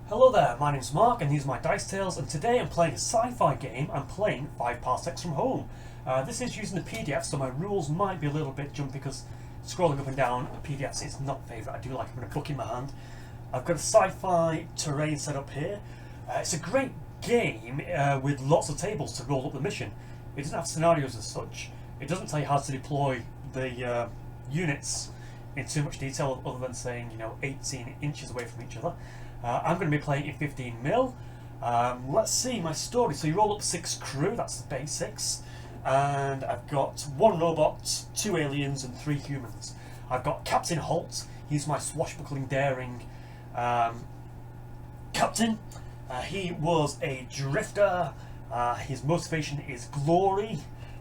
Hello there, my name's Mark and these are my Dice Tales, and today I'm playing a sci-fi game. I'm playing 5 Parsecs from Home. This is using the PDF, so my rules might be a little bit jumpy because scrolling up and down PDFs is not favourite. I do like having a book in my hand. I've got a sci-fi terrain set up here. It's a great game with lots of tables to roll up the mission. It doesn't have scenarios as such. It doesn't tell you how to deploy the units in too much detail other than saying, 18 inches away from each other. I'm going to be playing in 15mm. Let's see my story. So you roll up 6 crew, that's the basics. And I've got 1 robot, 2 aliens and 3 humans. I've got Captain Holt. He's my swashbuckling, daring captain. He was a drifter. His motivation is glory.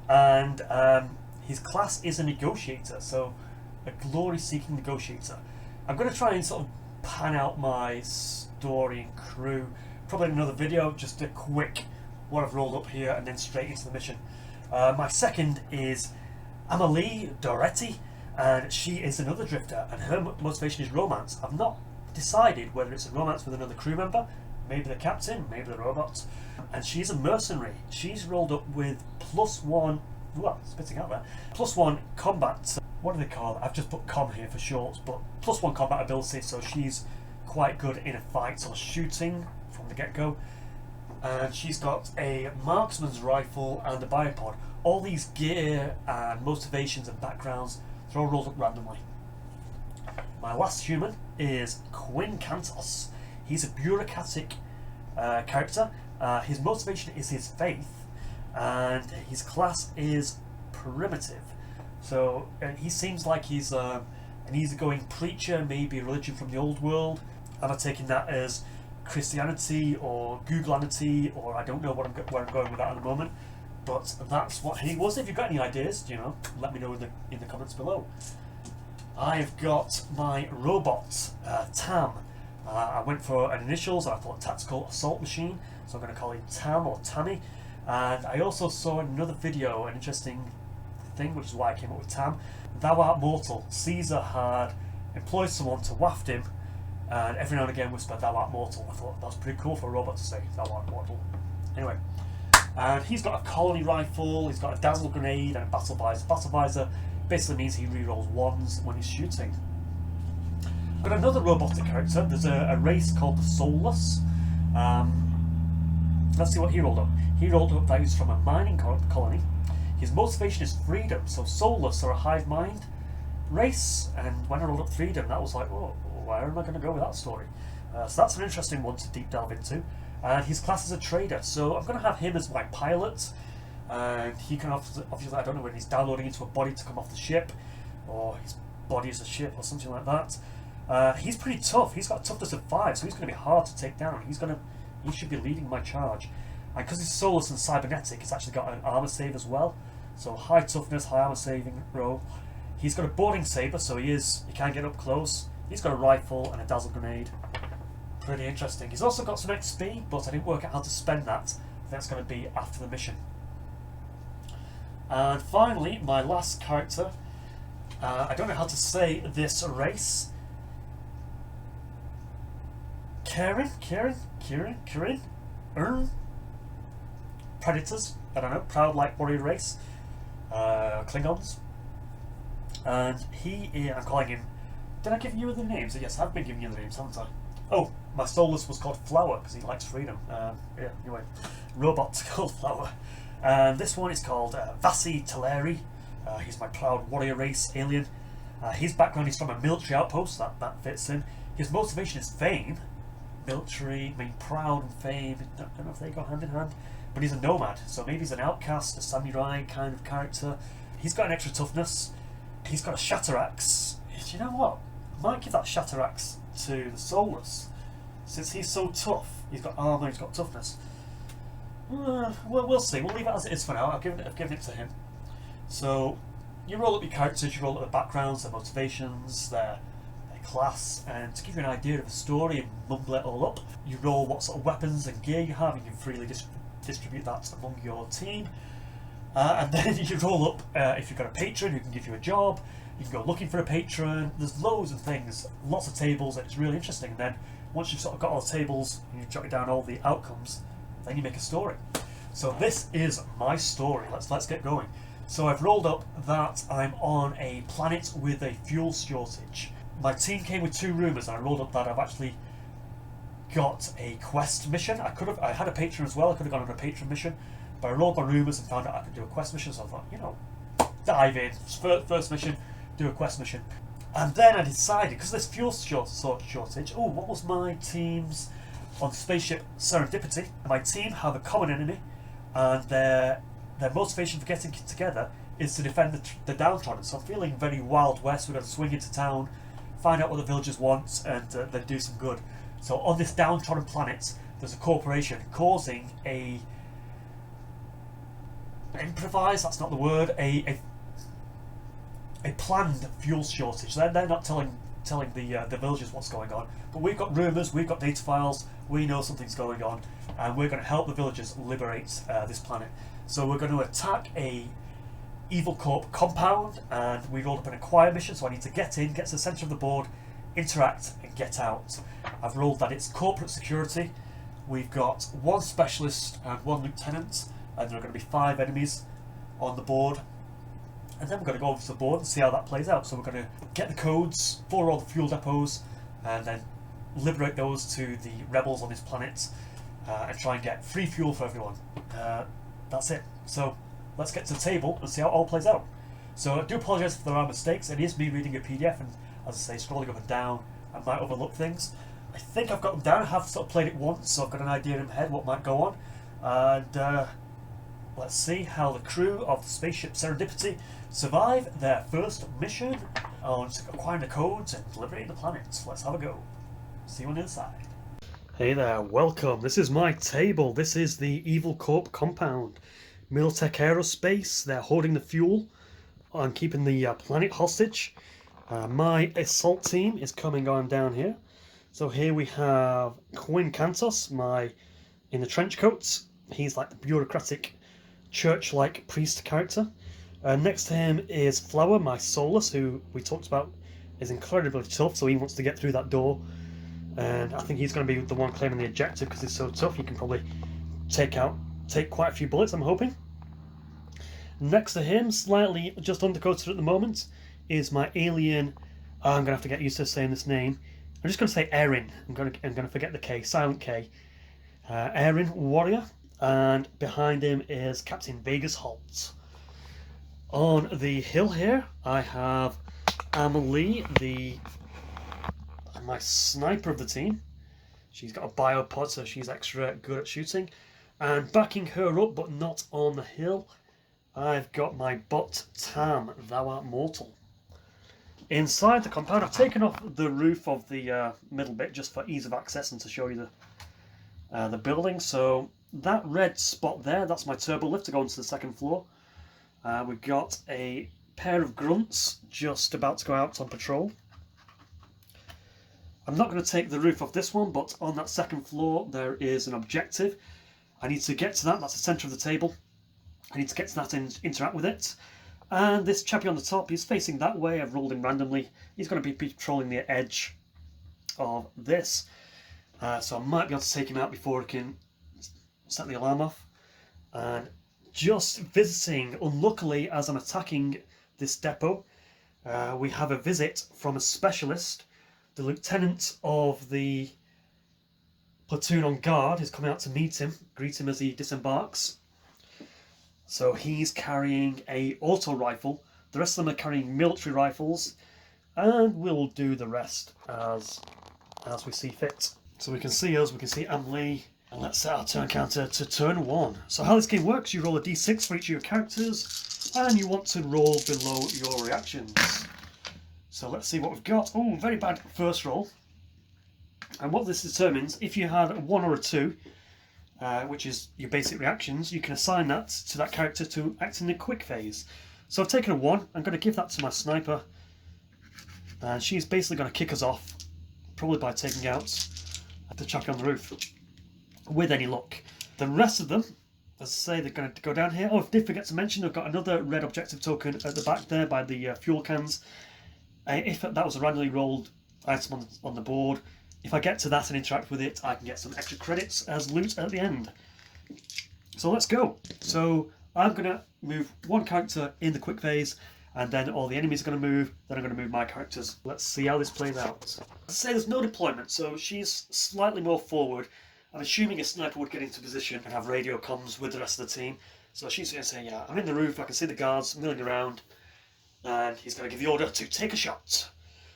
And his class is a negotiator. So a glory-seeking negotiator. I'm going to try and sort of pan out my story and crew probably in another video, just a quick what I've rolled up here and then straight into the mission. My second is Amalie Doretti, and she is another drifter and her motivation is romance. I've not decided whether it's a romance with another crew member, maybe the captain, maybe the robot, and she's a mercenary. She's rolled up with +1, well, spitting out there, +1 combat. What do they call it? I've just put com here for short, but +1 combat ability, so she's quite good in a fight or shooting from the get-go. And she's got a marksman's rifle and a biopod. All these gear and motivations and backgrounds, they're all rolled up randomly. My last human is Quinn Cantos. He's a bureaucratic character. His motivation is his faith, and his class is primitive. So he seems like he's an easygoing preacher, maybe a religion from the old world. Am I taking that as Christianity or Googleanity, or I don't know where I'm going with that at the moment. But that's what he was. If you've got any ideas, let me know in the comments below. I've got my robot, Tam. I went for an initials. I thought tactical assault machine, so I'm going to call him Tam or Tammy. And I also saw another video, an interesting thing, which is why I came up with Tam. Thou art mortal. Caesar had employed someone to waft him, and every now and again whisper, "Thou art mortal." I thought that was pretty cool for a robot to say, "Thou art mortal." Anyway, and he's got a colony rifle, he's got a dazzle grenade and a battle visor. Battle visor basically means he rerolls 1s when he's shooting. I've got another robotic character. There's a race called the Soulless. Let's see what he rolled up. He rolled up that he's from a mining colony. His motivation is freedom, so Soulless are a hive mind race, and when I rolled up freedom, that was like, oh, where am I going to go with that story? So that's an interesting one to deep delve into. And his class is a trader, so I'm going to have him as my pilot, and he can obviously, I don't know when he's downloading into a body to come off the ship, or his body is a ship, or something like that. He's pretty tough. He's got a toughness of 5, so he's going to be hard to take down. He should be leading my charge. And because he's soulless and cybernetic, he's actually got an armor save as well. So high toughness, high armor saving roll. He's got a boarding saber, so he can get up close. He's got a rifle and a dazzle grenade. Pretty interesting. He's also got some XP, but I didn't work out how to spend that. I think that's going to be after the mission. And finally, my last character. I don't know how to say this race. Kieran? Predators, I don't know, proud like warrior race, Klingons, and I'm calling him, did I give you the names? Yes, I've been giving you the names, haven't I? Oh, my Soulless was called Flower, because he likes freedom. Yeah, anyway, robot's called Flower. And this one is called Vasi Teleri. He's my proud warrior race alien. His background is from a military outpost, that fits in. His motivation is fame. Military, proud and fame, don't know if they go hand in hand. But he's a nomad, so maybe he's an outcast, a samurai kind of character. He's got an extra toughness. He's got a shatter axe. You know what? I might give that shatter axe to the Soulless. Since he's so tough, he's got armour, he's got toughness. Well, we'll see. We'll leave it as it is for now. I've given it to him. So, you roll up your characters, you roll up their backgrounds, their motivations, their class, and to give you an idea of the story and mumble it all up, you roll what sort of weapons and gear you have, and you can freely distribute that among your team. And then you roll up, if you've got a patron who can give you a job, you can go looking for a patron. There's loads of things, lots of tables, and it's really interesting. And then once you've sort of got all the tables and you've jotted down all the outcomes, then you make a story. So this is my story. Let's get going. So I've rolled up that I'm on a planet with a fuel shortage. My team came with 2 rumours, and I rolled up that I've actually got a quest mission. I had a patron as well. I could have gone on a patron mission, but I rolled my rumours and found out I could do a quest mission. So I thought, you know, dive in. First mission, do a quest mission. And then I decided, because there's fuel shortage, what was my team's on spaceship Serendipity? My team have a common enemy, and their motivation for getting together is to defend the downtrodden. So I'm feeling very Wild West. We're going to swing into town, find out what the villagers want, and then do some good. So on this downtrodden planet, there's a corporation causing a improvise. That's not the word. A planned fuel shortage. They're not telling the villagers what's going on, but we've got rumours, we've got data files, we know something's going on, and we're going to help the villagers liberate this planet. So we're going to attack a Evil Corp compound, and we rolled up an acquire mission, so I need to get in, get to the centre of the board, interact, and get out. I've rolled that it's corporate security. We've got 1 specialist and 1 lieutenant, and there are going to be 5 enemies on the board. And then we're going to go over to the board and see how that plays out. So we're going to get the codes for all the fuel depots and then liberate those to the rebels on this planet and try and get free fuel for everyone. That's it. So let's get to the table and see how it all plays out. So I do apologise if there are mistakes. It is me reading a PDF, and as I say, scrolling up and down, I might overlook things. I think I've got them down. I have sort of played it once, so I've got an idea in my head what might go on. And let's see how the crew of the spaceship Serendipity survive their first mission on acquiring the codes and liberating the planet. Let's have a go. See you on the other side. Hey there, welcome. This is my table. This is the Evil Corp compound. Militech Aerospace, they're hoarding the fuel and keeping the planet hostage. My assault team is coming on down here. So here we have Quinn Cantos, in the trench coats. He's like the bureaucratic, church-like priest character. Next to him is Flower, my Solus, who we talked about is incredibly tough, so he wants to get through that door. And I think he's going to be the one claiming the objective because he's so tough. He can probably take quite a few bullets, I'm hoping. Next to him, slightly just undercoated at the moment, is my alien. I'm going to have to get used to saying this name. I'm just going to say Erin. I'm going to forget the K, silent K. Erin Warrior, and behind him is Captain Vegas Holt. On the hill here, I have Amelie, my sniper of the team. She's got a biopod, so she's extra good at shooting. And backing her up, but not on the hill, I've got my bot Tam, thou art mortal. Inside the compound, I've taken off the roof of the middle bit just for ease of access and to show you the building. So that red spot there, that's my turbo lift to go onto the 2nd floor. We've got a pair of grunts just about to go out on patrol. I'm not going to take the roof off this one, but on that 2nd floor there is an objective. I need to get to that. That's the centre of the table. I need to get to that and interact with it. And this chappie on the top, he's facing that way. I've rolled him randomly. He's going to be patrolling the edge of this. So I might be able to take him out before I can set the alarm off. And just visiting, unluckily, as I'm attacking this depot, we have a visit from a specialist. The lieutenant of the platoon on guard is coming out to greet him as he disembarks. So he's carrying a auto rifle. The rest of them are carrying military rifles, and we'll do the rest as we see fit. So we can see us, we can see Amelie, and let's set our turn counter to turn 1. So how this game works, you roll a d6 for each of your characters, and you want to roll below your reactions. So let's see what we've got. Oh, very bad first roll. And what this determines, if you had a 1 or a 2, which is your basic reactions, you can assign that to that character to act in the quick phase. So I've taken a 1, I'm going to give that to my sniper, and she's basically going to kick us off, probably by taking out the chappie on the roof, with any luck. The rest of them, as I say, they're going to go down here. Oh, I did forget to mention, I've got another red objective token at the back there by the fuel cans. If that was a randomly rolled item on the board, if I get to that and interact with it, I can get some extra credits as loot at the end. So let's go. So I'm going to move one character in the quick phase, and then all the enemies are going to move, then I'm going to move my characters. Let's see how this plays out. Let's say there's no deployment, so she's slightly more forward. I'm assuming a sniper would get into position and have radio comms with the rest of the team. So she's going to say, yeah, I'm in the roof, I can see the guards milling around, and he's going to give the order to take a shot.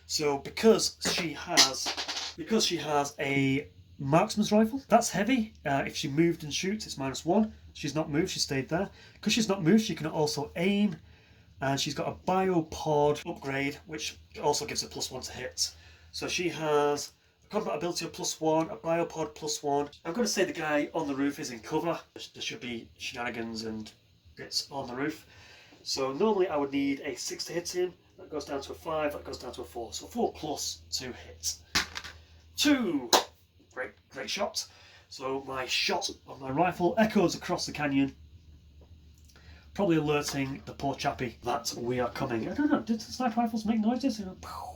So because she has a marksman's rifle, that's heavy. If she moved and shoots, it's -1. She's not moved, she stayed there. Because she's not moved, she can also aim, and she's got a biopod upgrade, which also gives her +1 to hit. So she has a combat ability of +1, a biopod +1. I'm going to say the guy on the roof is in cover. There should be shenanigans and bits on the roof. So normally I would need a 6 to hit him. That goes down to a 5, that goes down to a 4. So 4+ to hit. 2! Great shot. So my shot of my rifle echoes across the canyon, probably alerting the poor chappie that we are coming. I don't know, did sniper rifles make noises?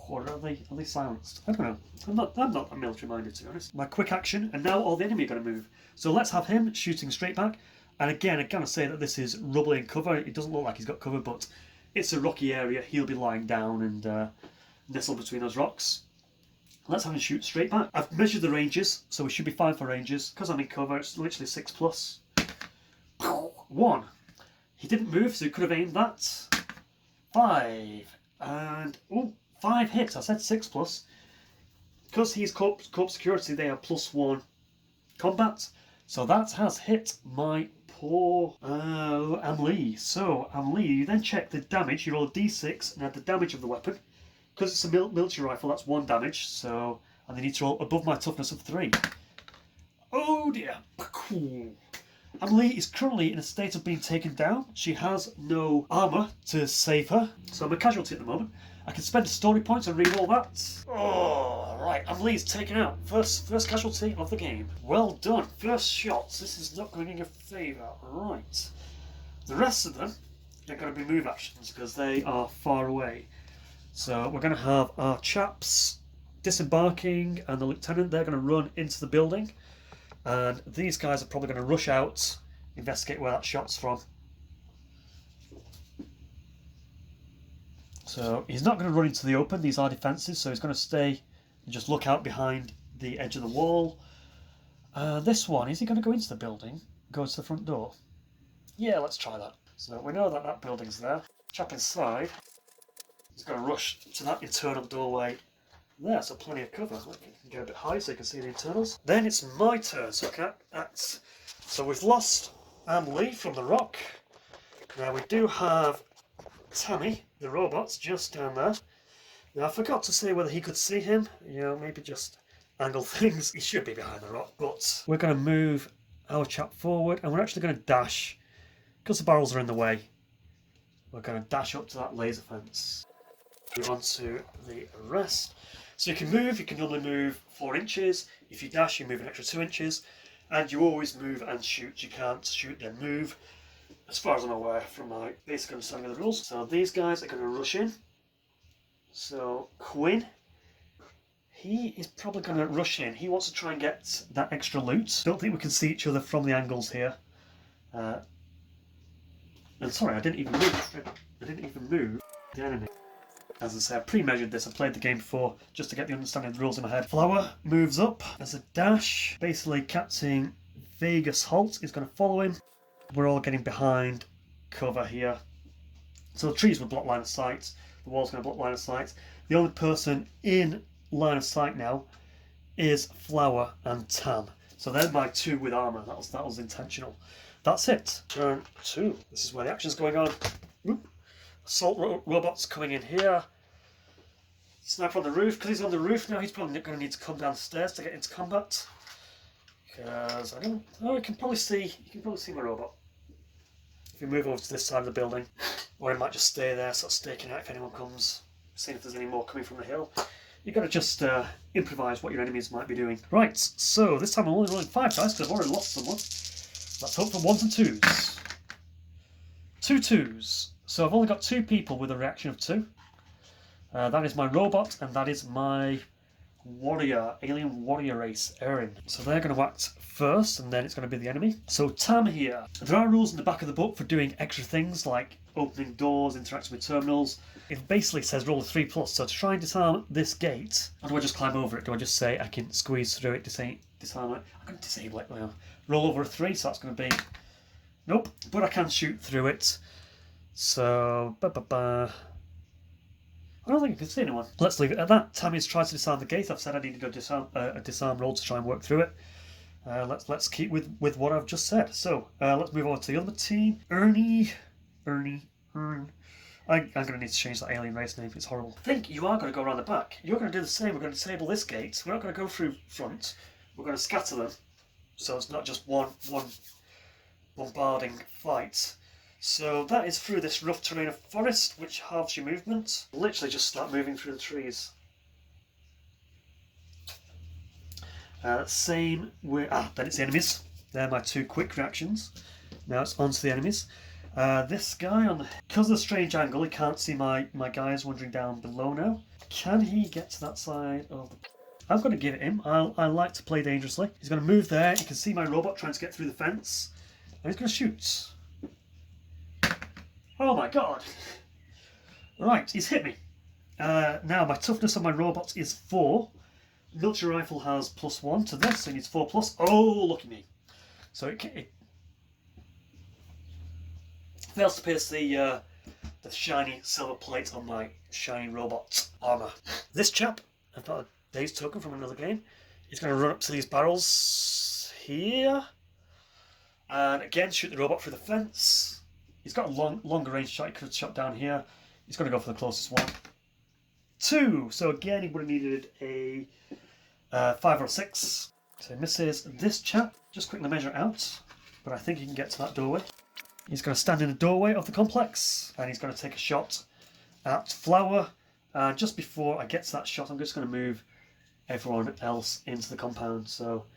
Or are they silenced? I don't know. I'm not a military minded, to be honest. My quick action, and now all the enemy are going to move. So let's have him shooting straight back. And again, I gotta say that this is rubbly in cover. It doesn't look like he's got cover, but it's a rocky area. He'll be lying down and nestled between those rocks. Let's have him shoot straight back. I've measured the ranges, so we should be fine for ranges. Because I'm in cover, it's literally 6+. 1. He didn't move, so he could have aimed that. 5. And, 5 hits. I said 6+. Because he's corpse security, they are +1 combat. So that has hit my poor Am-Lee. So, Am-Lee, you then check the damage. You roll a d6 and add the damage of the weapon. Because it's a military rifle, that's 1 damage. So, and they need to roll above my toughness of 3. Oh dear. Am-Lee is currently in a state of being taken down. She has no armour to save her. So I'm a casualty at the moment. I can spend story points and re-roll that. Oh, right. Am-Lee's taken out. First casualty of the game. Well done. First shots. This is not going in your favour. Right. The rest of them are going to be move actions because they are far away. So we're going to have our chaps disembarking and the lieutenant, they're going to run into the building. And these guys are probably going to rush out, investigate where that shot's from. So he's not going to run into the open, these are defences, so he's going to stay and just look out behind the edge of the wall. This one, is he going to go into the building, go to the front door? Yeah, let's try that. So we know that that building's there. Chap inside, he's going to rush to that internal doorway there, so plenty of cover. I can go a bit high so you can see the internals. Then it's my turn, so I can act. So we've lost Am-Lee from the rock. Now we do have Tammy, the robot's just down there. Now I forgot to say whether he could see him. You know, maybe just angle things. He should be behind the rock, but we're going to move our chap forward and we're actually going to dash. Because the barrels are in the way, we're going to dash up to that laser fence. Move on to the rest. So you can move, you can only move 4 inches. If you dash, you move an extra 2 inches. And you always move and shoot. You can't shoot then move, as far as I'm aware from my basic understanding of the rules. So these guys are going to rush in. So Quinn, he is probably going to rush in. He wants to try and get that extra loot. Don't think we can see each other from the angles here. And sorry, I didn't even move the enemy. As I say, I pre-measured this, I played the game before just to get the understanding of the rules in my head. Flower moves up as a dash. Basically, Captain Vegas Holt is going to follow him. We're all getting behind cover here. So the trees will block line of sight. The wall's going to block line of sight. The only person in line of sight now is Flower and Tam. So they're my 2 with armour. That was intentional. That's it. Turn 2. This is where the action's going on. Whoop. Assault robots coming in here. Sniper on the roof. Because he's on the roof now, he's probably going to need to come downstairs to get into combat. Because I don't. Oh, you can probably see my robot. If we move over to this side of the building, or he might just stay there, sort of staking out if anyone comes, seeing if there's any more coming from the hill. You've got to just improvise what your enemies might be doing. Right. So this time I'm only rolling 5 dice because I've already lost someone. Let's hope for 1s and 2s. 2 2s. So I've only got 2 people with a reaction of 2. That is my robot and that is my warrior, alien warrior race, Erin. So they're going to act first, and then it's going to be the enemy. So Tam here. There are rules in the back of the book for doing extra things like opening doors, interacting with terminals. It basically says roll a 3+. So to try and disarm this gate, or do I just climb over it? Do I just say I can squeeze through it, disarm it? I'm going to disable it now. Roll over a 3, so that's going to be... Nope, but I can shoot through it. So... I don't think I can see anyone. Let's leave it at that. Tammy's tried to disarm the gate. I've said I needed a disarm roll to try and work through it. Let's keep with what I've just said. So let's move on to the other team. Ernie. I'm going to need to change that alien race name. It's horrible. I think you are going to go around the back. You're going to do the same. We're going to disable this gate. We're not going to go through front. We're going to scatter them. So it's not just one bombarding fight. So that is through this rough terrain of forest, which halves your movement. Literally just start moving through the trees. Same with... then it's the enemies. They're my 2 quick reactions. Now it's on to the enemies. This guy, because of the strange angle, he can't see my guys wandering down below now. Can he get to that side of the... I'm going to give it him. I like to play dangerously. He's going to move there. You can see my robot trying to get through the fence. And he's going to shoot. Oh my god! Right, he's hit me. Now my toughness on my robot is 4. Military rifle has +1 to this, so he needs 4+. Oh, look at me. So it fails to pierce the shiny silver plate on my shiny robot armour. This chap, I've got a day's token from another game. He's going to run up to these barrels here. And again, shoot the robot through the fence. He's got a longer range shot. He could have shot down here. He's going to go for the closest one. 2. So again, he would have needed a 5 or 6. So he misses this chap. Just quickly measure it out. But I think he can get to that doorway. He's going to stand in the doorway of the complex. And he's going to take a shot at Flower. And just before I get to that shot, I'm just going to move everyone else into the compound. So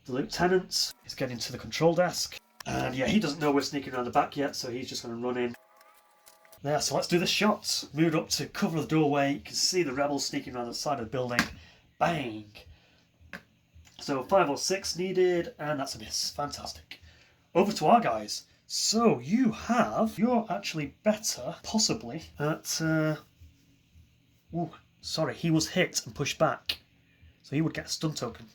the lieutenant is getting to the control desk. And yeah, he doesn't know we're sneaking around the back yet, so he's just going to run in. There, so let's do the shot. Moved up to cover the doorway. You can see the rebels sneaking around the side of the building. Bang! So 5 or 6 needed, and that's a miss. Fantastic. Over to our guys. So you're actually better, possibly, at... Oh, sorry, he was hit and pushed back. So he would get a stun token.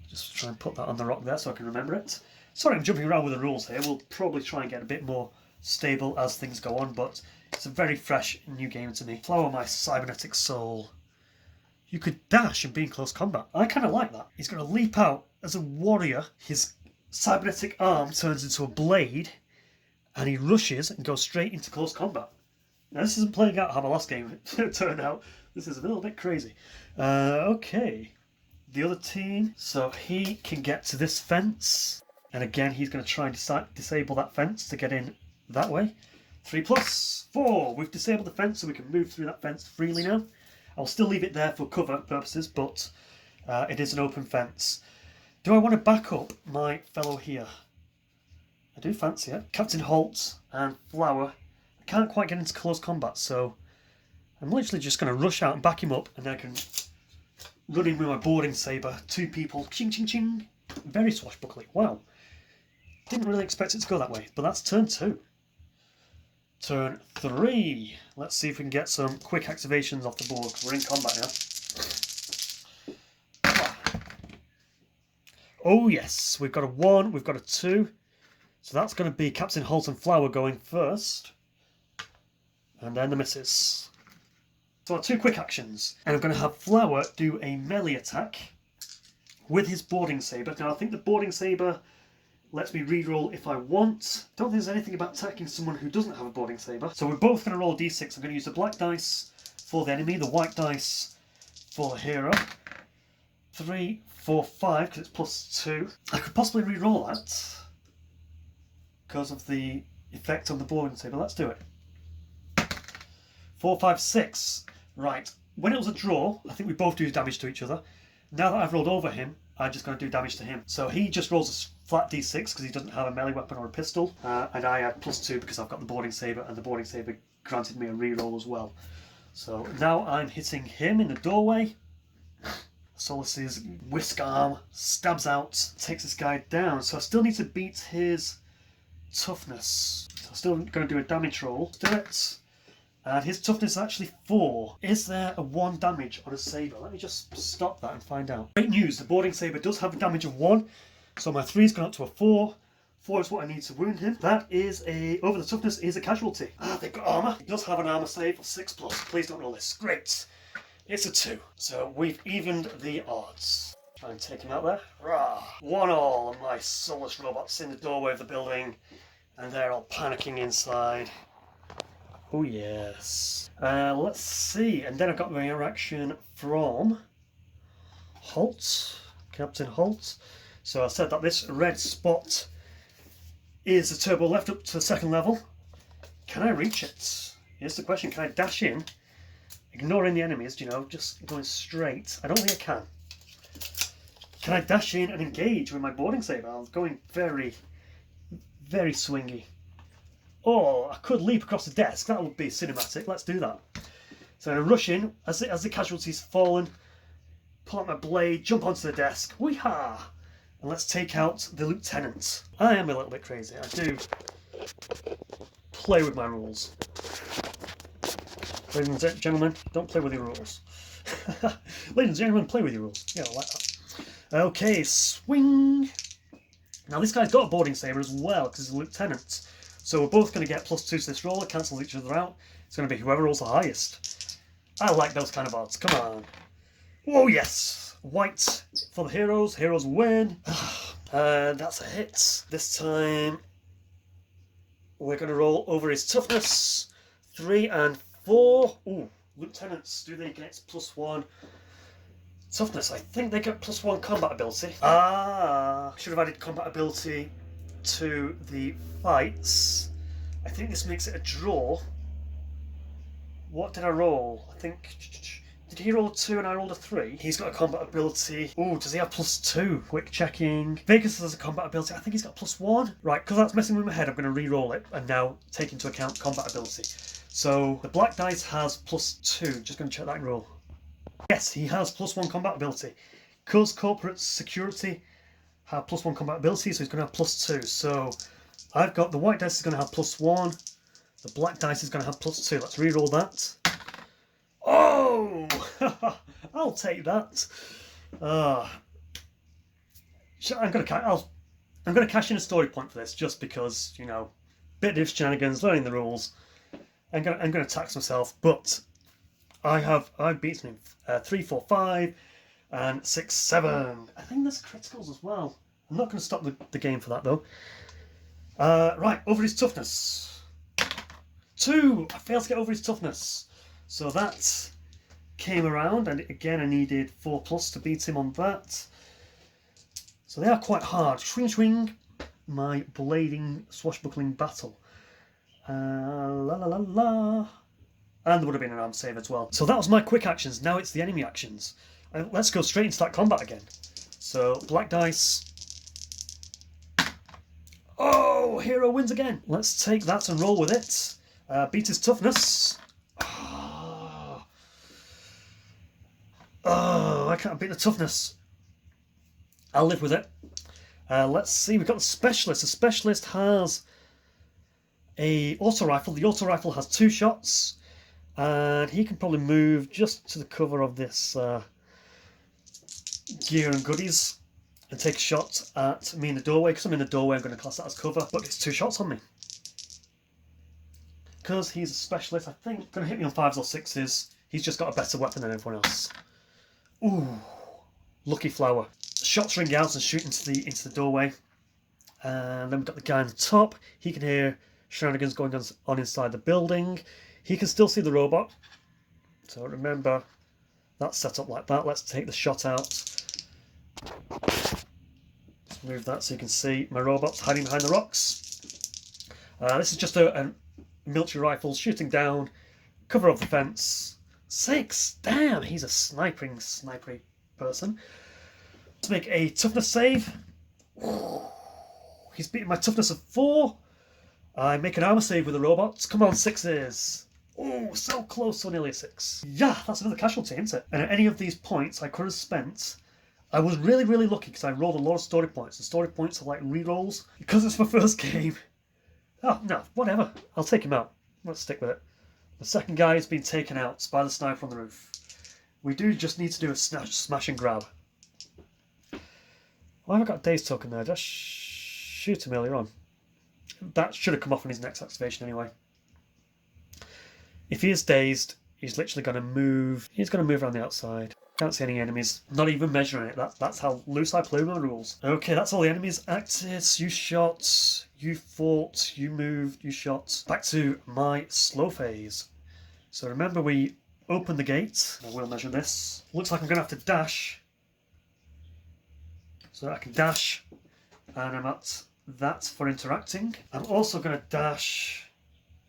Just try and put that on the rock there so I can remember it. Sorry, I'm jumping around with the rules here. We'll probably try and get a bit more stable as things go on, but it's a very fresh new game to me. Flower my cybernetic soul. You could dash and be in close combat. I kind of like that. He's going to leap out as a warrior. His cybernetic arm turns into a blade, and he rushes and goes straight into close combat. Now, this isn't playing out how my last game turned out. This is a little bit crazy. Okay. The other team, so he can get to this fence, and again he's going to try and disable that fence to get in that way. 3+4. We've disabled the fence, so we can move through that fence freely now. I'll still leave it there for cover purposes, but it is an open fence. Do I want to back up my fellow here? I do fancy it. Captain Holt and Flower. I can't quite get into close combat, so I'm literally just going to rush out and back him up, and then I can run in with my boarding saber. 2 people. Ching, ching, ching. Very swashbuckling. Wow. Didn't really expect it to go that way, but that's turn 2. Turn 3. Let's see if we can get some quick activations off the board. We're in combat now. Oh yes, we've got a 1, we've got a 2. So that's going to be Captain Holt and Flower going first. And then the misses. So our 2 quick actions. And I'm going to have Flower do a melee attack with his boarding saber. Now I think the boarding saber lets me reroll if I want. Don't think there's anything about attacking someone who doesn't have a boarding saber. So we're both going to roll a d6. I'm going to use the black dice for the enemy, the white dice for the hero. 3, 4, 5, because it's +2. I could possibly re-roll that because of the effect on the boarding saber. Let's do it. 4, 5, 6. Right. When it was a draw, I think we both do damage to each other. Now that I've rolled over him, I'm just going to do damage to him. So he just rolls a flat d6 because he doesn't have a melee weapon or a pistol. And I add +2 because I've got the boarding saber, and the boarding saber granted me a reroll as well. So now I'm hitting him in the doorway. Solus's whisk arm stabs out, takes this guy down. So I still need to beat his toughness. So I'm still going to do a damage roll. Do it. And his toughness is actually 4. Is there a 1 damage on a saber? Let me just stop that and find out. Great news, the boarding saber does have a damage of 1. So my 3's gone up to a 4. 4 is what I need to wound him. That is over the toughness is a casualty. They've got armour. He does have an armour save of 6+. Please don't roll this. Great. It's a 2. So we've evened the odds. Try and take him out there. Rah. 1-all on my soulless robots in the doorway of the building. And they're all panicking inside. Oh yes. Let's see. And then I've got my interaction from Holt. Captain Holt. So I said that this red spot is the turbo left up to the 2nd level. Can I reach it? Here's the question. Can I dash in? Ignoring the enemies, you know, just going straight. I don't think I can. Can I dash in and engage with my boarding saber? I'm going very, very swingy. Oh, I could leap across the desk. That would be cinematic. Let's do that. So I rush in as the casualties fallen, pull out my blade, jump onto the desk. Wee-ha! And let's take out the lieutenant. I am a little bit crazy. I do play with my rules. Ladies and gentlemen, don't play with your rules. Ladies and gentlemen, play with your rules. Yeah, I like that. Okay, swing. Now this guy's got a boarding saber as well because he's a lieutenant. So we're both going to get +2 to this roll. It cancels each other out. It's going to be whoever rolls the highest. I like those kind of odds. Come on. Oh yes. White for the heroes. Heroes win. That's a hit. This time we're going to roll over his toughness. 3 and 4. Ooh, lieutenants. Do they get +1 toughness? I think they get +1 combat ability. Should have added combat ability to the fights. I think this makes it a draw. What did I roll? I think... Did he roll a 2 and I rolled a 3? He's got a combat ability. Oh, does he have +2? Quick checking. Vegas has a combat ability. I think he's got +1. Right, because that's messing with my head, I'm going to re-roll it and now take into account combat ability. So the black dice has +2. Just going to check that and roll. Yes, he has +1 combat ability. Because corporate security have +1 combat ability, so he's going to have +2. So I've got the white dice is going to have +1. The black dice is going to have +2. Let's re-roll that. Oh! I'll take that. I'm going to cash in a story point for this just because, you know, bit of shenanigans, learning the rules. I'm going to tax myself, but I've beaten him 3, 4, 5, and 6, 7. I think there's criticals as well. I'm not going to stop the game for that though. Right, over his toughness. 2. I failed to get over his toughness. So that came around, and again I needed 4+ to beat him on that. So they are quite hard. Swing, swing. My blading, swashbuckling battle. La la la la. And there would have been an arm save as well. So that was my quick actions. Now it's the enemy actions. Let's go straight into that combat again. So black dice. Oh, hero wins again. Let's take that and roll with it. Beat his toughness. Oh, I can't beat the toughness. I'll live with it. Let's see, we've got the specialist. The specialist has a auto rifle. The auto rifle has 2 shots, and he can probably move just to the cover of this gear and goodies and take a shot at me in the doorway. Because I'm in the doorway, I'm going to class that as cover, but it's 2 shots on me. Because he's a specialist, I think going to hit me on 5s or 6s. He's just got a better weapon than everyone else. Ooh, lucky flower. Shots ring out and shoot into the doorway. And then we've got the guy on the top. He can hear shenanigans going on inside the building. He can still see the robot. So remember, that's set up like that. Let's take the shot out. Let's move that so you can see my robot's hiding behind the rocks. This is just a military rifle shooting down, cover of the fence. 6! Damn, he's a snipery person. Let's make a toughness save. He's beaten my toughness of 4. I make an armor save with the robots. Come on, 6s. Oh, so close, so nearly a 6. Yeah, that's another casualty, isn't it? And at any of these points I could have spent... I was really, really lucky because I rolled a lot of story points. The story points are like re-rolls. Because it's my first game. Oh, no, whatever. I'll take him out. Let's stick with it. The second guy has been taken out by the sniper on the roof. We do just need to do a smash and grab. Why have I got a daze token there? Just shoot him earlier on. That should have come off on his next activation anyway. If he is dazed, he's literally going to move. He's going to move around the outside. Can't see any enemies. Not even measuring it. That's how loose I play my rules. Okay, that's all the enemies. Acted, you shot, you fought, you moved, you shot. Back to my slow phase. So remember we open the gate. I will measure this. Looks like I'm going to have to dash. So I can dash. And I'm at that for interacting. I'm also going to dash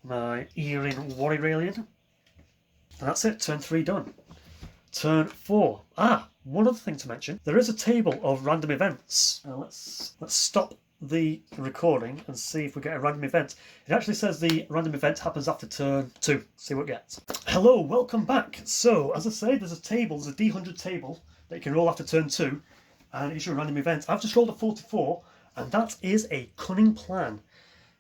my Earring Warrior Alien. And that's it. Turn 3 done. Turn 4. One other thing to mention. There is a table of random events. Let's stop the recording and see if we get a random event. It actually says the random event happens after turn 2. See what it gets. Hello, welcome back. So, as I say, there's a table, there's a D100 table that you can roll after turn 2, and it's your random event. I've just rolled a 44, and that is a cunning plan.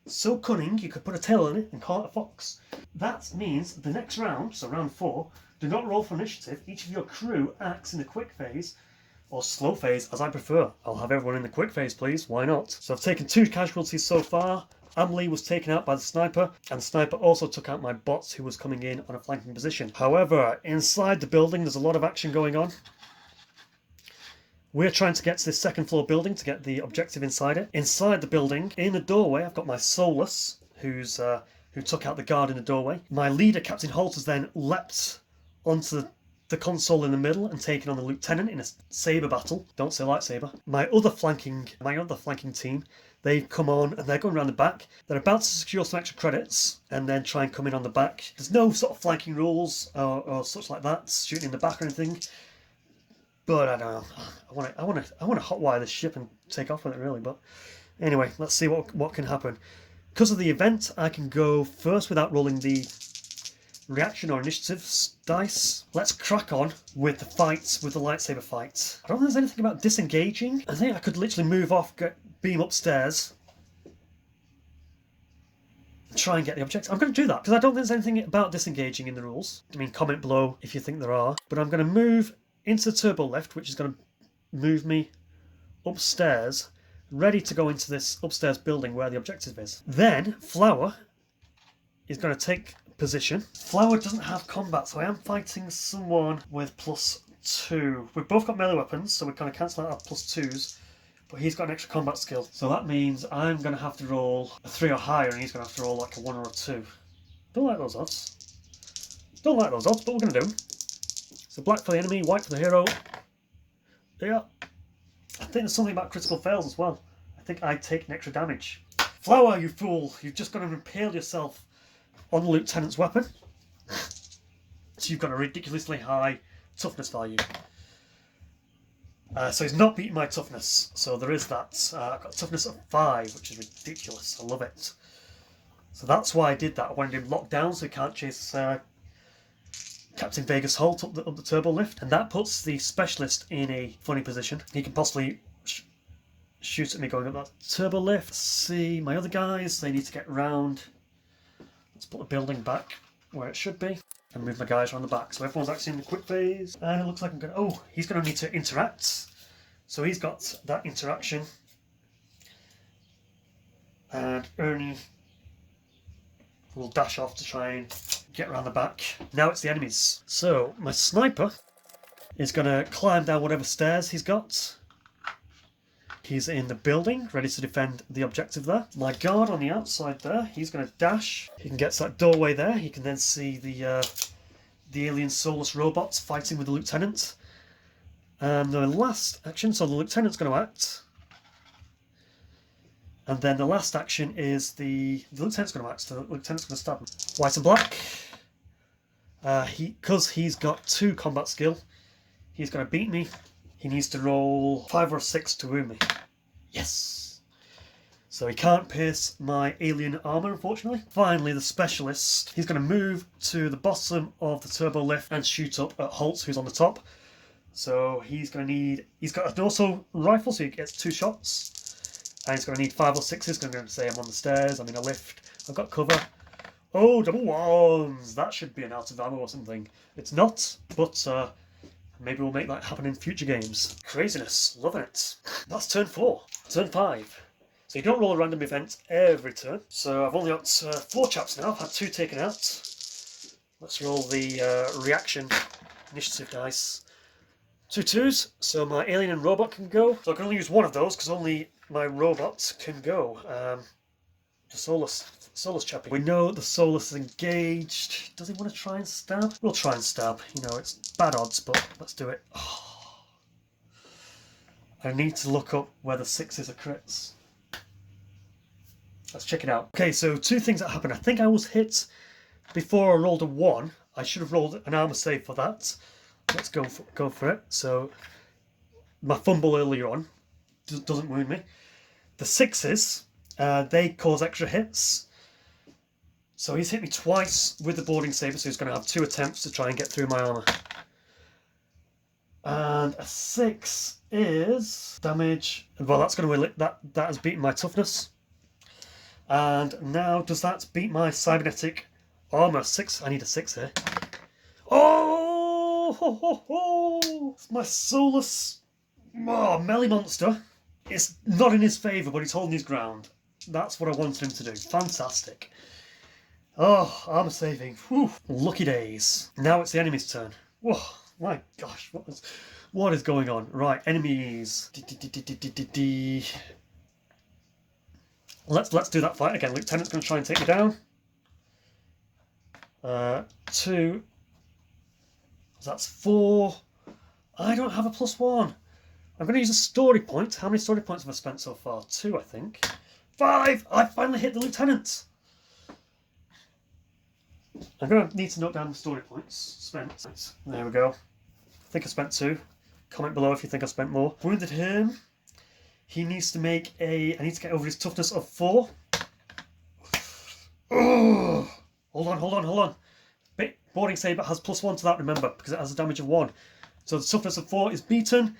So cunning, you could put a tail on it and call it a fox. That means the next round, so round 4, do not roll for initiative. Each of your crew acts in the quick phase, or slow phase, as I prefer. I'll have everyone in the quick phase, please. Why not? So I've taken 2 casualties so far. Amelie was taken out by the sniper, and the sniper also took out my bot, who was coming in on a flanking position. However, inside the building, there's a lot of action going on. We're trying to get to this second floor building to get the objective inside it. Inside the building, in the doorway, I've got my Soulless, who took out the guard in the doorway. My leader, Captain Holt, has then leapt onto the console in the middle and taken on the lieutenant in a saber battle. Don't say lightsaber. My other flanking team, they've come on and they're going around the back. They're about to secure some extra credits and then try and come in on the back. There's no sort of flanking rules or such like that, shooting in the back or anything. But I don't know. I want to hotwire this ship and take off with it, really. But anyway, let's see what can happen. Because of the event, I can go first without rolling the reaction or initiative dice. Let's crack on with the fights, with the lightsaber fight. I don't think there's anything about disengaging. I think I could literally move off, beam upstairs, and try and get the objective. I'm going to do that because I don't think there's anything about disengaging in the rules. I mean, comment below if you think there are. But I'm going to move into the turbo lift, which is going to move me upstairs, ready to go into this upstairs building where the objective is. Then Flower is going to take position. Flower doesn't have combat, so I am fighting someone with +2. We've both got melee weapons, so we kind of cancel out our +2s, but he's got an extra combat skill. So that means I'm going to have to roll a 3 or higher, and he's going to have to roll like a 1 or a 2. Don't like those odds. Don't like those odds, but we're going to do them. So black for the enemy, white for the hero. Yeah. I think there's something about critical fails as well. I think I'd take an extra damage. Flower, you fool! You've just got to impale yourself on the lieutenant's weapon. So you've got a ridiculously high toughness value. So he's not beating my toughness. So there is that. I've got a toughness of 5, which is ridiculous. I love it. So that's why I did that. I wanted him locked down so he can't chase Captain Vegas Holt up the turbo lift, and that puts the specialist in a funny position. He can possibly shoot at me going up that turbo lift. Let's see, my other guys, they need to get round. Let's put the building back where it should be and move my guys around the back. So everyone's actually in the quick phase, and it looks like I'm going to... Oh, he's going to need to interact. So he's got that interaction. And Ernie will dash off to try and get around the back. Now it's the enemies. So my sniper is going to climb down whatever stairs he's got. He's in the building, ready to defend the objective there. My guard on the outside there, he's going to dash. He can get to that doorway there. He can then see the alien soulless robots fighting with the lieutenant. And the last action, so the lieutenant's going to act. And then the last action is the lieutenant's going to act, so the lieutenant's going to stab him. White and black. Because he's got 2 combat skill, he's going to beat me. He needs to roll 5 or 6 to wound me. Yes! So he can't pierce my alien armour, unfortunately. Finally, the specialist. He's going to move to the bottom of the turbo lift and shoot up at Holtz, who's on the top. So he's going to need... He's got an auto rifle, so he gets 2 shots. And he's going to need 5 or 6s. I'm going to say I'm on the stairs, I'm in a lift. I've got cover. Oh, double ones! That should be an out of ammo or something. It's not, but maybe we'll make that happen in future games. Craziness. Loving it. That's turn 4. Turn 5. So you don't roll a random event every turn. So I've only got 4 chaps now. I've had 2 taken out. Let's roll the reaction initiative dice. 2 2s, so my alien and robot can go. So I can only use one of those because only my robot can go. The Solus chappie. We know the Solus is engaged. Does he want to try and stab? We'll try and stab. You know, it's bad odds, but let's do it. Oh. I need to look up whether 6s are crits. Let's check it out. Okay, so 2 things that happened. I think I was hit before I rolled a 1. I should have rolled an armor save for that. Let's go for it. So my fumble earlier on doesn't wound me. The 6s, they cause extra hits. So he's hit me twice with the boarding saber, so he's going to have 2 attempts to try and get through my armor. And a 6 is damage. Well, that's going to that has beaten my toughness. And now does that beat my cybernetic armor? 6. I need a 6 here. Oh, ho, ho, ho. It's my Solus melee monster. It's not in his favour, but he's holding his ground. That's what I wanted him to do. Fantastic. Oh, armor saving. Whew. Lucky days. Now it's the enemy's turn. Whoa, my gosh, what is going on? Right, enemies. Let's do that fight again. Lieutenant's going to try and take me down. 2. So that's 4. I don't have a +1. I'm going to use a story point. How many story points have I spent so far? 2, I think. 5! I finally hit the lieutenant. I'm going to need to note down the story points spent. There we go. I think I spent 2. Comment below if you think I spent more. Wounded him. He needs to make I need to get over his toughness of 4. Oh, hold on. Boarding saber has +1 to that, remember, because it has a damage of 1. So the toughness of 4 is beaten.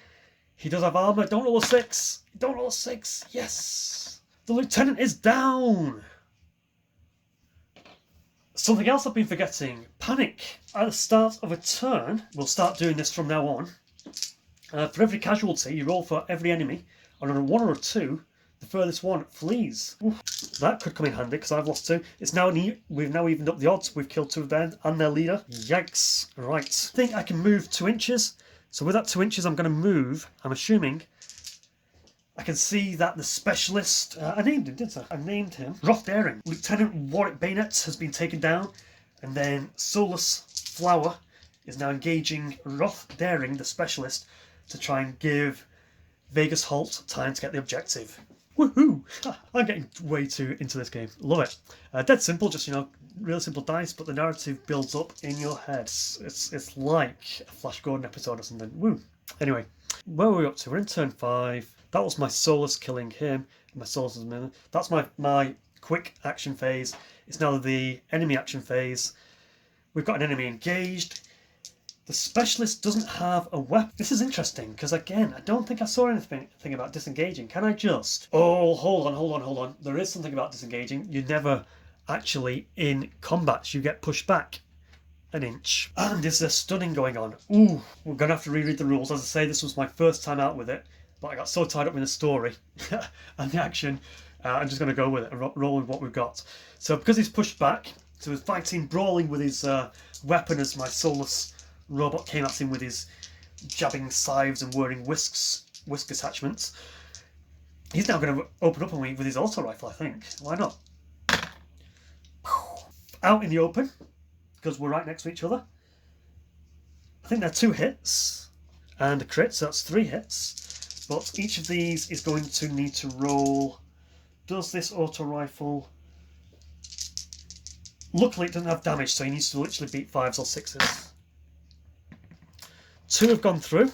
He does have armor. Don't roll a 6. Don't roll a 6. Yes. The lieutenant is down. Something else I've been forgetting. Panic. At the start of a turn, we'll start doing this from now on. For every casualty, you roll for every enemy. And on a 1 or a 2, the furthest one flees. Oof. That could come in handy because I've lost 2. We've now evened up the odds. We've killed 2 of them and their leader. Yikes. Right. I think I can move 2 inches. So with that 2 inches, I'm going to move. I'm assuming I can see that the specialist... I named him, didn't I? I named him Roth Daring. Lieutenant Warwick Bayonet has been taken down. And then Solus Flower is now engaging Roth Daring, the specialist, to try and give Vegas Holt time to get the objective. Woohoo! I'm getting way too into this game. Love it. Dead simple, just, really simple dice, but the narrative builds up in your head. It's like a Flash Gordon episode or something. Woo! Anyway, where are we up to? We're in turn 5. That was my Solus killing him. My Solus is minute. That's my quick action phase. It's now the enemy action phase. We've got an enemy engaged. The specialist doesn't have a weapon. This is interesting because, again, I don't think I saw anything about disengaging. Can I just... Oh, hold on. There is something about disengaging. You're never actually in combat. You get pushed back an inch. And there's a stunning going on. Ooh, we're going to have to reread the rules. As I say, this was my first time out with it, but I got so tied up in the story and the action, I'm just going to go with it and roll with what we've got. So because he's pushed back, so he's fighting, brawling with his weapon as my Solus robot came at him with his jabbing scythes and whirring whisk attachments. He's now going to open up on me with his auto rifle, I think. Why not? Out in the open, because we're right next to each other. I think they're 2 hits and a crit, so that's 3 hits. But each of these is going to need to roll. Does this auto rifle... Luckily it doesn't have damage, so he needs to literally beat 5s or 6s. 2 have gone through.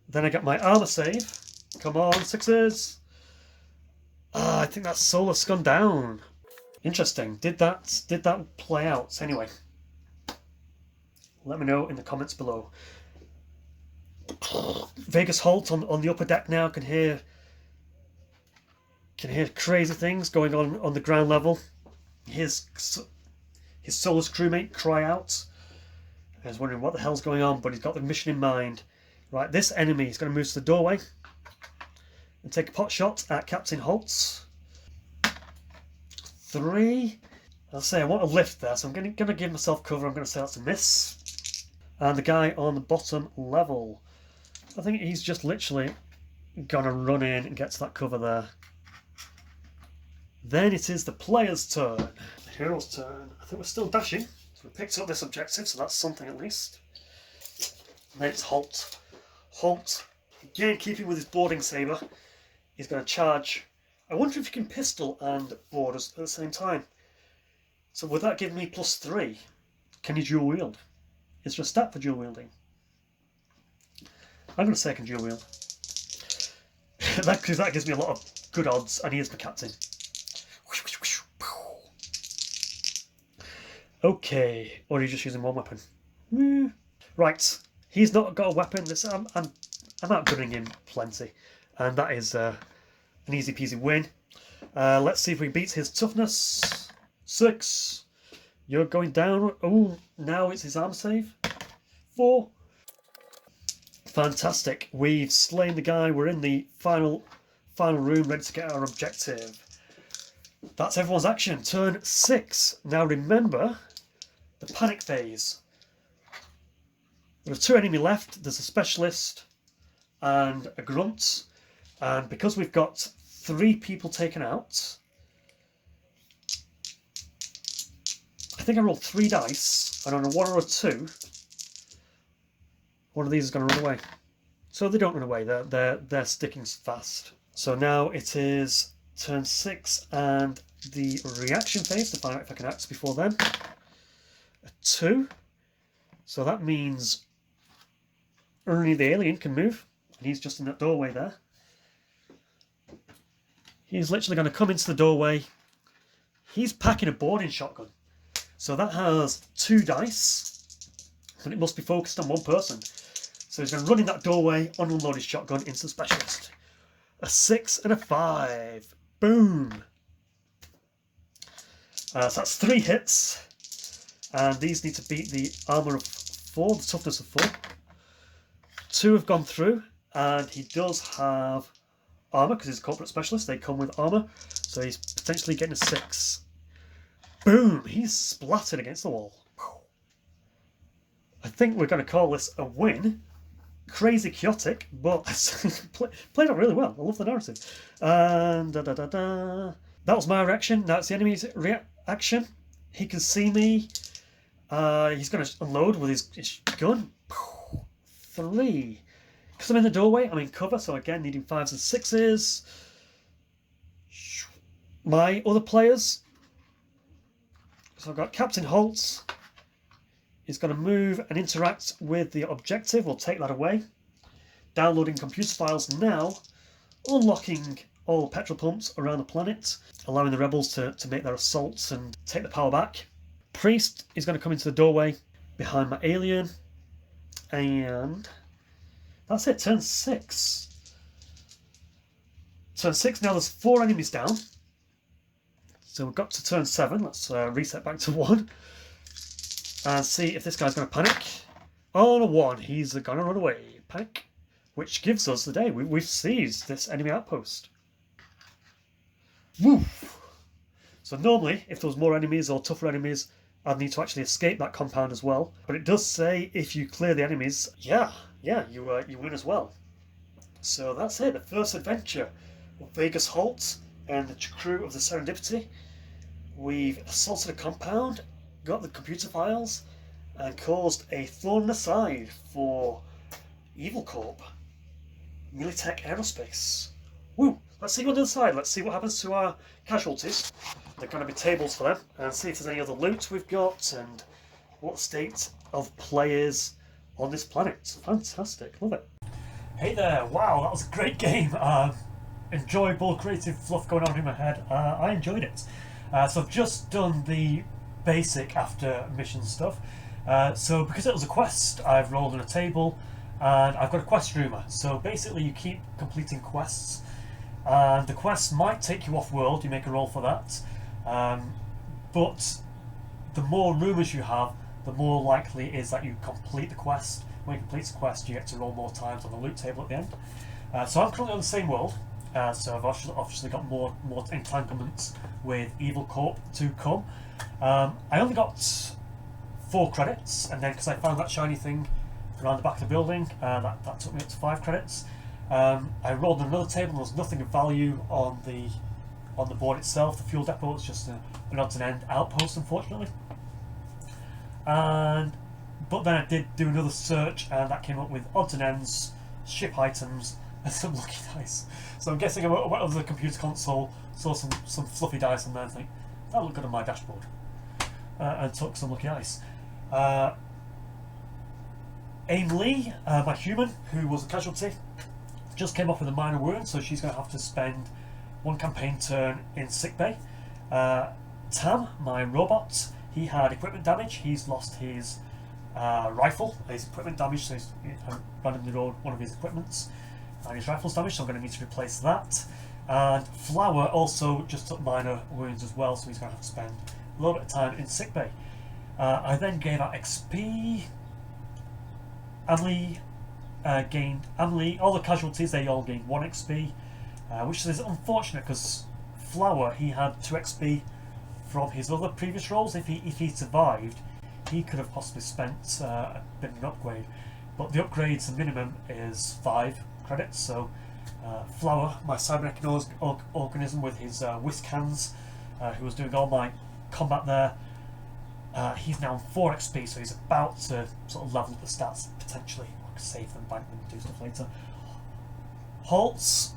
Then I get my armor save. Come on, 6s. Ah, I think that Solus gone down. Interesting. Did that play out? Anyway, let me know in the comments below. Vegas Holt on the upper deck now can hear crazy things going on the ground level. His Solus crewmate cry out. I was wondering what the hell's going on, but he's got the mission in mind. Right, this enemy is going to move to the doorway and take a pot shot at Captain Holtz. 3. I'll say I want a lift there, so I'm going to give myself cover. I'm going to say that's a miss. And the guy on the bottom level, I think he's just literally going to run in and get to that cover there. Then it is the player's turn. The hero's turn. I think we're still dashing. So we picked up this objective, so that's something at least. And then it's Holt. Holt, again keeping with his boarding saber, he's going to charge. I wonder if you can pistol and board us at the same time. So would that give me +3? Can you dual wield? Is there a stat for dual wielding? I'm going to say I can dual wield. Because that gives me a lot of good odds, and he is the captain. Okay, or are you just using one weapon? Right, he's not got a weapon. I'm outgunning him plenty, and that is an easy peasy win. Let's see if we beat his toughness. 6. You're going down. Oh, now it's his arm save. 4. Fantastic. We've slain the guy. We're in the final room, ready to get our objective. That's everyone's action. Turn 6. Now remember the panic phase. There are 2 enemy left. There's a specialist and a grunt. And because we've got 3 people taken out, I think I rolled 3 dice, and on a 1 or a 2, one of these is going to run away. So they don't run away. They're sticking fast. So now it is turn 6 and the reaction phase to find out if I can act before then. A 2. So that means only the alien can move, and he's just in that doorway there. He's literally going to come into the doorway. He's packing a boarding shotgun. So that has 2 dice, and it must be focused on one person. So he's going to run in that doorway, unload his shotgun into the specialist. A 6 and a 5. Boom. So that's 3 hits. And these need to beat the armour of 4, the toughness of 4. 2 have gone through, and he does have armour because he's a corporate specialist. They come with armour, so he's potentially getting a 6. Boom! He's splattered against the wall. I think we're going to call this a win. Crazy chaotic, but played out really well. I love the narrative. And that was my reaction. Now it's the enemy's reaction. He can see me. He's going to unload with his gun. 3. Because I'm in the doorway, I'm in cover, so again, needing 5s and 6s. My other players. So I've got Captain Holtz. He's going to move and interact with the objective. We'll take that away. Downloading computer files now. Unlocking all the petrol pumps around the planet. Allowing the rebels to make their assaults and take the power back. Priest is going to come into the doorway behind my alien. And that's it, turn 6. Turn 6, now there's 4 enemies down. So we've got to turn 7. Let's reset back to 1. And see if this guy's going to panic. On a 1, he's going to run away. Panic. Which gives us the day. We've seized this enemy outpost. Woof! So normally, if there was more enemies or tougher enemies, I'd need to actually escape that compound as well. But it does say if you clear the enemies, you win as well. So that's it, the first adventure of Vegas Holt and the crew of the Serendipity. We've assaulted a compound, got the computer files, and caused a thorn in the side for Evil Corp. Militech Aerospace. Woo! Let's see on the other side. Let's see what happens to our casualties. There are going to be tables for them, and see if there's any other loot we've got, and what state of play is on this planet. Fantastic, love it. Hey there! Wow, that was a great game. enjoyable creative fluff going on in my head. I enjoyed it. So I've just done the basic after mission stuff. So because it was a quest, I've rolled on a table and I've got a quest rumor. So basically you keep completing quests and the quests might take you off world, you make a roll for that. But the more rumors you have, the more likely it is that you complete the quest. When you complete the quest, you get to roll more times on the loot table at the end. So I'm currently on the same world, so I've obviously got more entanglements with Evil Corp to come. I only got 4 credits, and then because I found that shiny thing around the back of the building, that took me up to 5 credits. I rolled on another table, and there was nothing of value on the board itself. The fuel depot was just an odds and end outpost, unfortunately. But then I did do another search, and that came up with odds and ends, ship items, and some lucky dice. So I'm guessing I went over the computer console, saw some fluffy dice, and then I think that looked good on my dashboard, and took some lucky dice. Aim Lee, my human, who was a casualty, just came off with a minor wound, so she's going to have to spend 1 campaign turn in sickbay. Tam, my robot, he had equipment damage. He's lost his rifle, his equipment damage, so he's randomly rolled one of his equipments, and his rifle's damaged, so I'm going to need to replace that. And Flower also just took minor wounds as well, so he's going to have to spend a little bit of time in sickbay. I then gave out XP. Amelie all the casualties, they all gained 1 XP, which is unfortunate because Flower, he had 2 XP from his other previous rolls. If he survived, he could have possibly spent a bit of an upgrade, but the upgrades, the minimum is 5 credits. So Flower, my cybernetic organism with his whisk hands, who was doing all my combat there, he's now on 4 XP, so he's about to sort of level up the stats potentially, or save them, bank them, do stuff later. Holtz,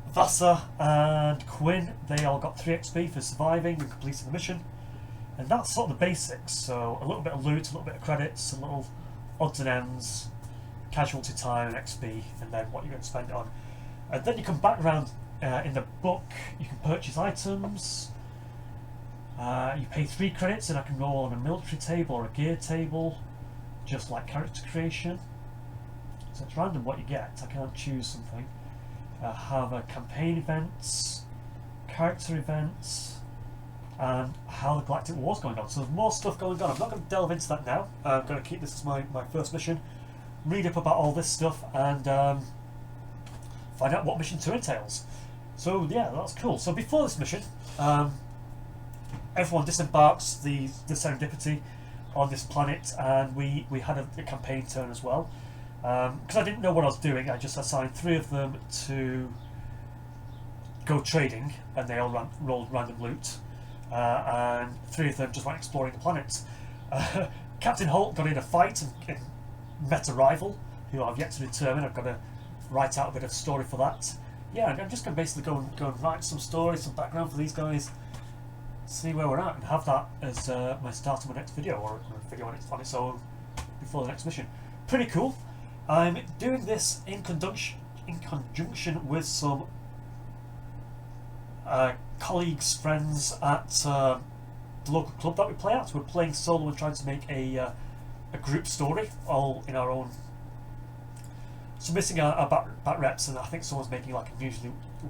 Vasa and Quinn, they all got 3 XP for surviving and completing the mission. And that's sort of the basics, so a little bit of loot, a little bit of credits, a little odds and ends, casualty time and XP, and then what you're going to spend it on. And then you come back around in the book, you can purchase items, you pay 3 credits and I can roll on a military table or a gear table, just like character creation. So it's random what you get, I can't choose something. Have a campaign events, character events, and how the Galactic War's going on. So there's more stuff going on. I'm not going to delve into that now. I'm going to keep this as my first mission, read up about all this stuff, and find out what mission 2 entails. So yeah, that's cool. So before this mission, everyone disembarks the Serendipity on this planet, and we had a campaign turn as well. Because I didn't know what I was doing, I just assigned 3 of them to go trading, and they all rolled random loot, and 3 of them just went exploring the planet. Captain Holt got in a fight and met a rival who I've yet to determine. I've got to write out a bit of story for that. Yeah, I'm just going to basically go and write some story, some background for these guys, see where we're at, and have that as my start of my next video, or a video on its own before the next mission. Pretty cool. I'm doing this in conjunction with some colleagues, friends at the local club that we play at. We're playing solo and trying to make a group story, all in our own, submitting our Batreps, and I think someone's making like a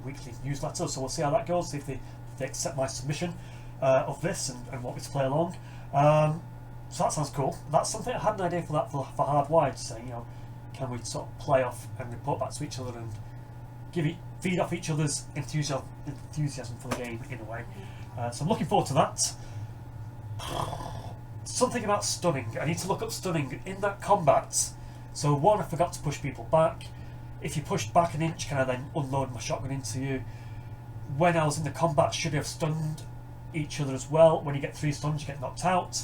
weekly newsletter, so we'll see how that goes, see if they accept my submission of this and want me to play along. So that sounds cool. That's something I had an idea for that for Hardwired, saying, you know, can we sort of play off and report back to each other and feed off each other's enthusiasm for the game in a way. So I'm looking forward to that. Something about stunning. I need to look up stunning in that combat. So 1, I forgot to push people back. If you pushed back an inch, can I then unload my shotgun into you? When I was in the combat, should I have stunned each other as well? When you get 3 stuns, you get knocked out.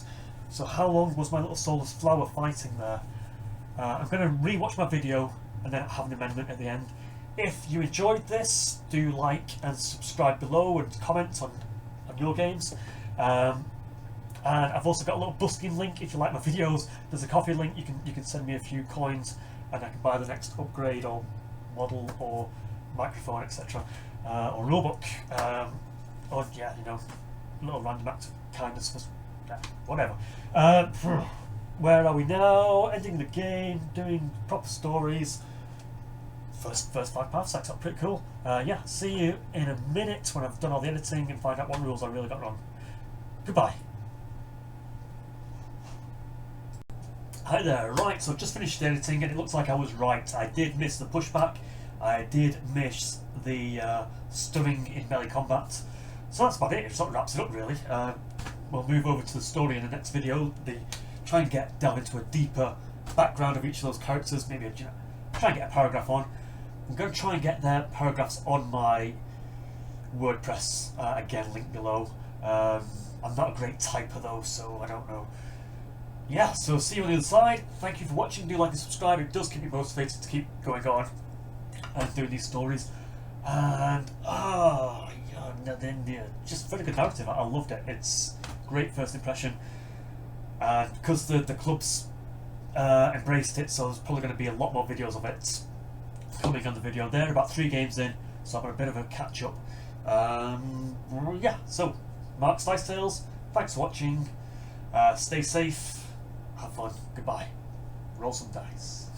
So how long was my little soulless flower fighting there? I'm going to re-watch my video and then have an amendment at the end. If you enjoyed this, do like and subscribe below and comment on your games. And I've also got a little busking link if you like my videos. There's a coffee link. You can send me a few coins and I can buy the next upgrade or model or microphone, etc., or rulebook, or yeah, you know, little random act of kindness for whatever. Where are we now? Ending the game, doing proper stories. First 5 Parsecs, that's pretty cool. Yeah, see you in a minute when I've done all the editing and find out what rules I really got wrong. Goodbye. Hi there, right, so I've just finished editing and it looks like I was right. I did miss the pushback, I did miss the stunning in melee combat. So that's about it, it sort of wraps it up really. We'll move over to the story in the next video, try and delve into a deeper background of each of those characters, maybe try and get a paragraph on. I'm going to try and get their paragraphs on my WordPress, again, link below. I'm not a great typer though, so I don't know. Yeah, so see you on the other side. Thank you for watching. Do like and subscribe. It does keep me motivated to keep going on and doing these stories. And just very good narrative. I loved it. It's great first impression. And because the clubs embraced it, so there's probably going to be a lot more videos of it coming on the video. They're about 3 games in, so I've got a bit of a catch up. Yeah, so Mark's Dice Tales. Thanks for watching. Stay safe. Have fun. Goodbye. Roll some dice.